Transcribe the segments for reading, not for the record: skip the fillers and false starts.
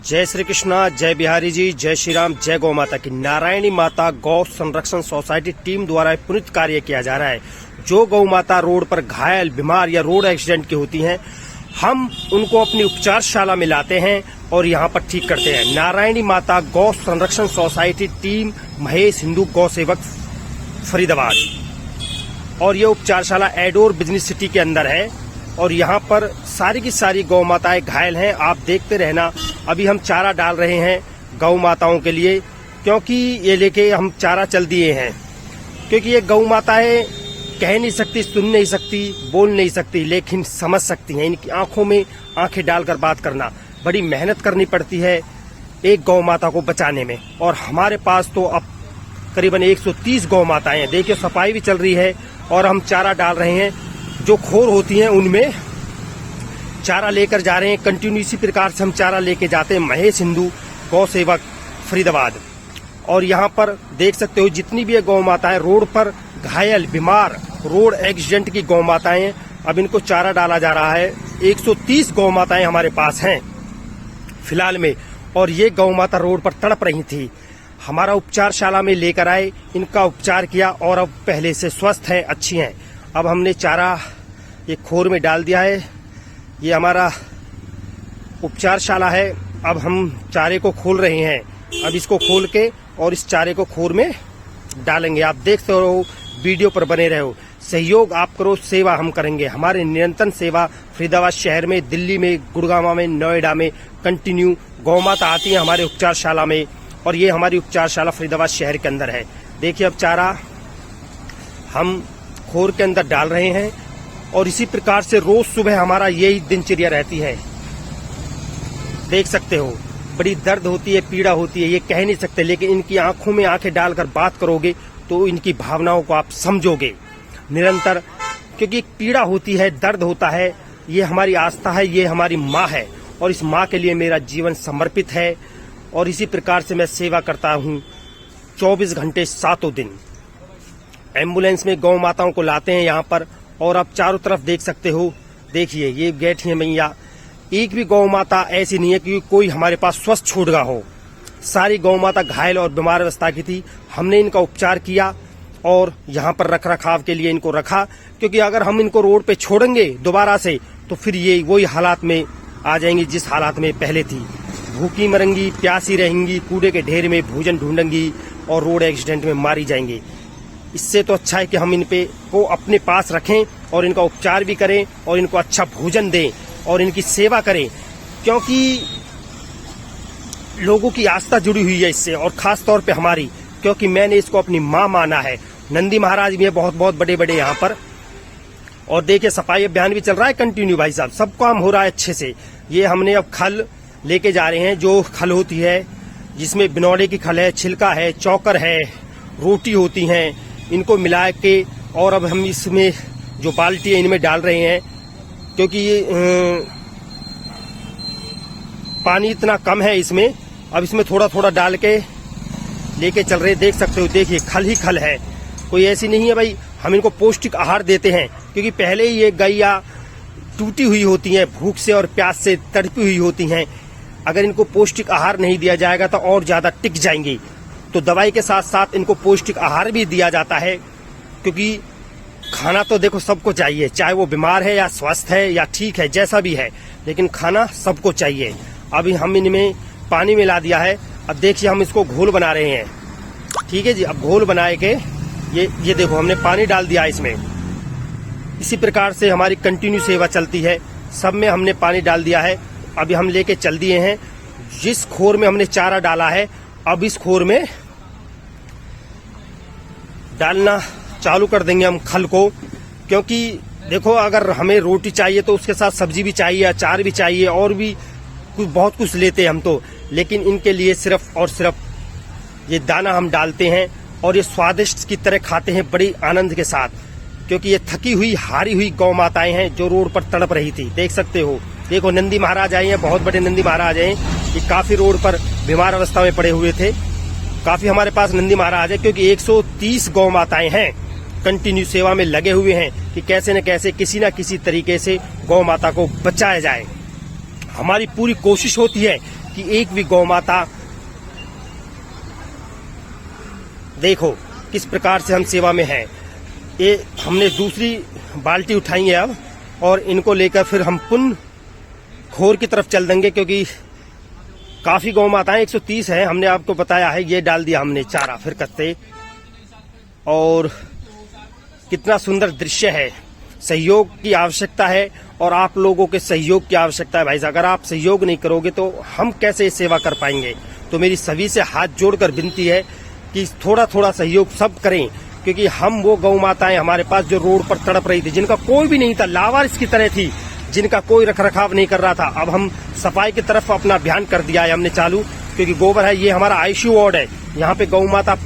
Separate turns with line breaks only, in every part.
जय श्री कृष्णा, जय बिहारी जी, जय श्री राम, जय गौ माता की। नारायणी माता गौ संरक्षण सोसाइटी टीम द्वारा पुनीत कार्य किया जा रहा है। जो गौ माता रोड पर घायल, बीमार या रोड एक्सीडेंट की होती हैं, हम उनको अपनी उपचारशाला में लाते हैं और यहाँ पर ठीक करते हैं। नारायणी माता गौ संरक्षण सोसाइटी टीम, महेश हिंदू गौ सेवक, फरीदाबाद। और ये उपचारशाला एडोर बिजनेस सिटी के अंदर है और यहाँ पर सारी की सारी गौ माताएं घायल हैं। आप देखते रहना। अभी हम चारा डाल रहे हैं गौ माताओं के लिए, क्योंकि ये लेके हम चारा चल दिए हैं। क्योंकि ये गौ माताएं कह नहीं सकती, सुन नहीं सकती, बोल नहीं सकती, लेकिन समझ सकती हैं। इनकी आंखों में आंखें डालकर बात करना, बड़ी मेहनत करनी पड़ती है एक गौ माता को बचाने में। और हमारे पास तो अब करीबन 130 गौ माताएं हैं। देखिए, सफाई भी चल रही है और हम चारा डाल रहे हैं। जो खोर होती हैं उनमें चारा लेकर जा रहे हैं। कंटिन्यू इसी प्रकार से हम चारा लेके जाते हैं। महेश हिंदू गौ सेवक, फरीदाबाद। और यहाँ पर देख सकते हो जितनी भी गौ माताएं रोड पर घायल, बीमार, रोड एक्सीडेंट की गौ माताएं, अब इनको चारा डाला जा रहा है। 130 गौ माताएं हमारे पास हैं फिलहाल में। और ये गौ माता रोड पर तड़प रही थी। हमारा उपचारशाला में लेकर आए, इनका उपचार किया और अब पहले से स्वस्थ हैं, अच्छी हैं। अब हमने चारा ये खोर में डाल दिया है। ये हमारा उपचारशाला है। अब हम चारे को खोल रहे हैं। अब इसको खोल के और इस चारे को खोर में डालेंगे। आप देखते रहो, वीडियो पर बने रहो। सहयोग आप करो, सेवा हम करेंगे। हमारे निरंतर सेवा फरीदाबाद शहर में, दिल्ली में, गुड़गांव में, नोएडा में कंटिन्यू गौ माता आती है हमारे उपचारशाला में। और ये हमारी उपचारशाला फरीदाबाद शहर के अंदर है। देखिए, अब चारा हम खोर के अंदर डाल रहे हैं और इसी प्रकार से रोज सुबह हमारा यही दिनचर्या रहती है। देख सकते हो, बड़ी दर्द होती है, पीड़ा होती है, ये कह नहीं सकते, लेकिन इनकी आंखों में आंखें डालकर बात करोगे तो इनकी भावनाओं को आप समझोगे निरंतर। क्योंकि पीड़ा होती है, दर्द होता है। ये हमारी आस्था है, ये हमारी माँ है और इस माँ के लिए मेरा जीवन समर्पित है। और इसी प्रकार से मैं सेवा करता हूँ 24 घंटे 7 दिन। एम्बुलेंस में गौ माताओं को लाते हैं यहाँ पर। और आप चारों तरफ देख सकते हो, देखिए ये बैठी है मैया। एक भी गौ माता ऐसी नहीं है कि कोई हमारे पास स्वस्थ छूट गया हो। सारी गौ माता घायल और बीमार अवस्था की थी। हमने इनका उपचार किया और यहाँ पर रख रखाव के लिए इनको रखा। क्योंकि अगर हम इनको रोड पे छोड़ेंगे दोबारा से तो फिर ये वही हालात में आ जाएंगी जिस हालात में पहले थी। भूखी मरेंगी, प्यासी रहेंगी, कूड़े के ढेर में भोजन ढूंढेंगी और रोड एक्सीडेंट में मारी जाएंगी। इससे तो अच्छा है कि हम इन पे को अपने पास रखें और इनका उपचार भी करें और इनको अच्छा भोजन दें और इनकी सेवा करें। क्योंकि लोगों की आस्था जुड़ी हुई है इससे, और खास तौर पे हमारी, क्योंकि मैंने इसको अपनी माँ माना है। नंदी महाराज भी है बहुत बहुत बड़े बड़े यहाँ पर। और देखिए, सफाई अभियान भी चल रहा है कंटिन्यू भाई साहब, सब काम हो रहा है अच्छे से। ये हमने अब खल लेके जा रहे हैं। जो खल होती है जिसमें बिनौले की खल है, छिलका है, चौकर है, रोटी होती हैं, इनको मिला के और अब हम इसमें जो बाल्टी है इनमें डाल रहे हैं। क्योंकि ये पानी इतना कम है इसमें, अब इसमें थोड़ा थोड़ा डाल के लेके चल रहे। देख सकते हो, देखिए खल ही खल है, कोई ऐसी नहीं है भाई। हम इनको पौष्टिक आहार देते हैं क्योंकि पहले ही ये गैया टूटी हुई होती हैं, भूख से और प्यास से तड़पी हुई होती हैं। अगर इनको पौष्टिक आहार नहीं दिया जाएगा तो और ज्यादा टिक जाएंगी। तो दवाई के साथ साथ इनको पौष्टिक आहार भी दिया जाता है। क्योंकि खाना तो देखो सबको चाहिए, चाहे वो बीमार है या स्वस्थ है या ठीक है, जैसा भी है, लेकिन खाना सबको चाहिए। अभी हम इनमें पानी मिला दिया है। अब देखिए, हम इसको घोल बना रहे हैं। ठीक है जी, अब घोल बनाए के ये देखो, हमने पानी डाल दिया इसमें। इसी प्रकार से हमारी कंटिन्यू सेवा चलती है। सब में हमने पानी डाल दिया है। अभी हम लेके चल दिए हैं। जिस खोर में हमने चारा डाला है, अब इस खोर में डालना चालू कर देंगे हम खल को। क्योंकि देखो, अगर हमें रोटी चाहिए तो उसके साथ सब्जी भी चाहिए, अचार भी चाहिए, और भी बहुत कुछ लेते हैं हम तो। लेकिन इनके लिए सिर्फ और सिर्फ ये दाना हम डालते हैं और ये स्वादिष्ट की तरह खाते हैं बड़ी आनंद के साथ। क्योंकि ये थकी हुई, हारी हुई गौ माताएं हैं जो रोड पर तड़प रही थी। देख सकते हो, देखो नंदी महाराज आए हैं, बहुत बड़े नंदी महाराज हैं। ये काफी रोड पर बीमार अवस्था में पड़े हुए थे। काफी हमारे पास नंदी महाराज है, क्योंकि 130 गौ माताएं हैं कंटिन्यू सेवा में लगे हुए हैं कि कैसे न कैसे, किसी न किसी तरीके से गौ माता को बचाया जाए। हमारी पूरी कोशिश होती है कि एक भी गौ माता, देखो किस प्रकार से हम सेवा में हैं। ये हमने दूसरी बाल्टी उठाई है अब, और इनको लेकर फिर हम पुनः खोर की तरफ चल देंगे, क्योंकि काफी गौ माताएं 130 हैं, हमने आपको बताया है। ये डाल दिया हमने चारा फिर कत्ते, और कितना सुंदर दृश्य है। सहयोग की आवश्यकता है और आप लोगों के सहयोग की आवश्यकता है भाई साहब। अगर आप सहयोग नहीं करोगे तो हम कैसे सेवा कर पाएंगे। तो मेरी सभी से हाथ जोड़कर विनती है कि थोड़ा थोड़ा सहयोग सब करें, क्योंकि हम वो गौ माताएं हमारे पास जो रोड पर तड़प रही थी, जिनका कोई भी नहीं था, लावारिस की तरह थी, जिनका कोई रखरखाव नहीं कर रहा था, अब हम सफाई की तरफ अपना अभियान कर दिया है हमने चालू। क्योंकि गोबर है, ये हमारा आईसीयू वार्ड है, यहाँ पे गौ माता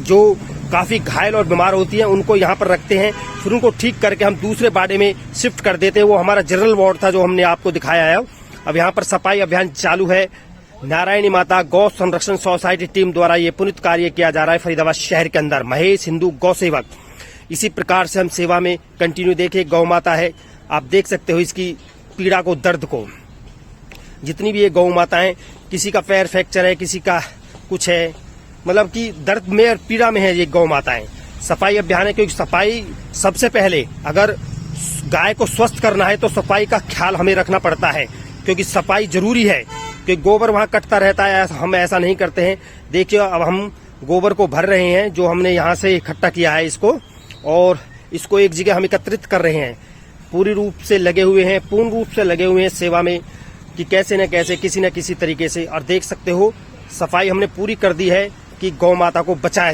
जो काफी घायल और बीमार होती है उनको यहाँ पर रखते हैं, फिर उनको ठीक करके हम दूसरे बाड़े में शिफ्ट कर देते हैं। वो हमारा जनरल वार्ड था जो हमने आपको दिखाया है। अब यहाँ पर सफाई अभियान चालू है। नारायणी माता गौ संरक्षण सोसाइटी टीम द्वारा ये पुनीत कार्य किया जा रहा है फरीदाबाद शहर के अंदर। महेश हिंदू गौ सेवक, इसी प्रकार से हम सेवा में कंटिन्यू। देखिए गौ माता है, आप देख सकते हो इसकी पीड़ा को, दर्द को। जितनी भी ये गौ माताएं, किसी का पैर फ्रैक्चर है, किसी का कुछ है, मतलब कि दर्द में और पीड़ा में है ये गौ माताएं। सफाई अभियान है, क्योंकि सफाई सबसे पहले, अगर गाय को स्वस्थ करना है तो सफाई का ख्याल हमें रखना पड़ता है, क्योंकि सफाई जरूरी है। क्योंकि गोबर वहां कटता रहता है, हम ऐसा नहीं करते हैं। देखिए अब हम गोबर को भर रहे हैं, जो हमने यहाँ से इकट्ठा किया है इसको, और इसको एक जगह हम एकत्रित कर रहे हैं। पूरी रूप से लगे हुए हैं, पूर्ण रूप से लगे हुए हैं सेवा में, कि कैसे न कैसे किसी न किसी तरीके से। और देख सकते हो सफाई हमने पूरी कर दी है कि गौ माता को बचाया जाए।